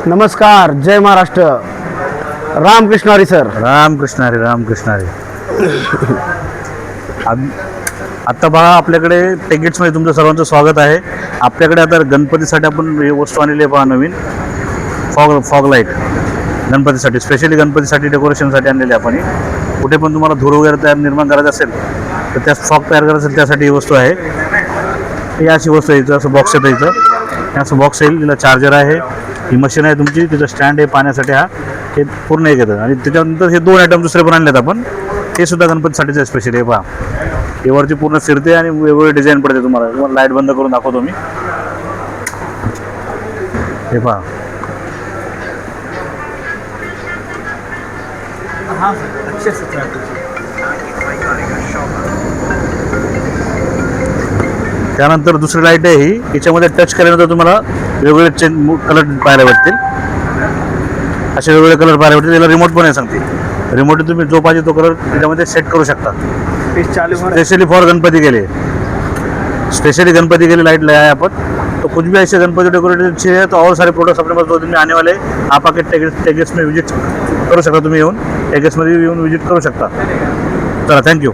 नमस्कार, जय महाराष्ट्र. रामकृष्ण हरी सर. रामकृष्ण हरी. रामकृष्ण हरी. आत्ता पहा, आपल्याकडे टेकेट्समध्ये तुमचं सर्वांचं स्वागत आहे. आपल्याकडे आता गणपतीसाठी आपण हे वस्तू आणलेली आहे. पहा, नवीन फॉग लाईट गणपतीसाठी, स्पेशली गणपतीसाठी डेकोरेशनसाठी आणलेली आहे आपण. कुठे पण तुम्हाला धूर वगैरे निर्माण करायचं असेल तर त्या फॉग तयार करायचं असेल त्यासाठी ही वस्तू आहे. ही अशी वस्तू आहे. इथं असं बॉक्स येतं. इथं असं बॉक्स येईल. तिला चार्जर आहे. ही मशीन आहे तुमची. तिचं स्टँड आहे पाण्यासाठी. हे पूर्ण एक येतं. आणि त्याच्यानंतर हे दोन आयटम दुसरे पण आणलेत आपण. ते सुद्धा गणपतीसाठीच आहे स्पेशली. हे पहा, हे वरची पूर्ण फिरते आणि वेगवेगळे डिझाईन पडते. तुम्हाला लाईट बंद करून दाखवतो मी. हे पहा, त्यानंतर दुसरी लाईट आहे ही. याच्यामध्ये टच केल्यानंतर तुम्हाला वेगवेगळे कलर पाहायला भेटतील. असे वेगवेगळे कलर पाहायला भेटतील. त्याला रिमोट पण आहे सांगते. रिमोट तुम्ही जो पाहिजे तो कलर त्याच्यामध्ये सेट करू शकता. स्पेशली फॉर गणपति के लिए, स्पेशली गणपति के लिए लाइट लगाया अपन. तो कुछ भी ऐसे गणपति डेकोरेशन चाहिए तो और सारे प्रोडक्ट्स अपने पास 2 दिन में आने वाले. आप आके टेगेट्स में विजिट करू शकता. तुम्ही येऊन टेगेट्समध्ये येऊन विजिट करू शकता. चला, थँक्यू.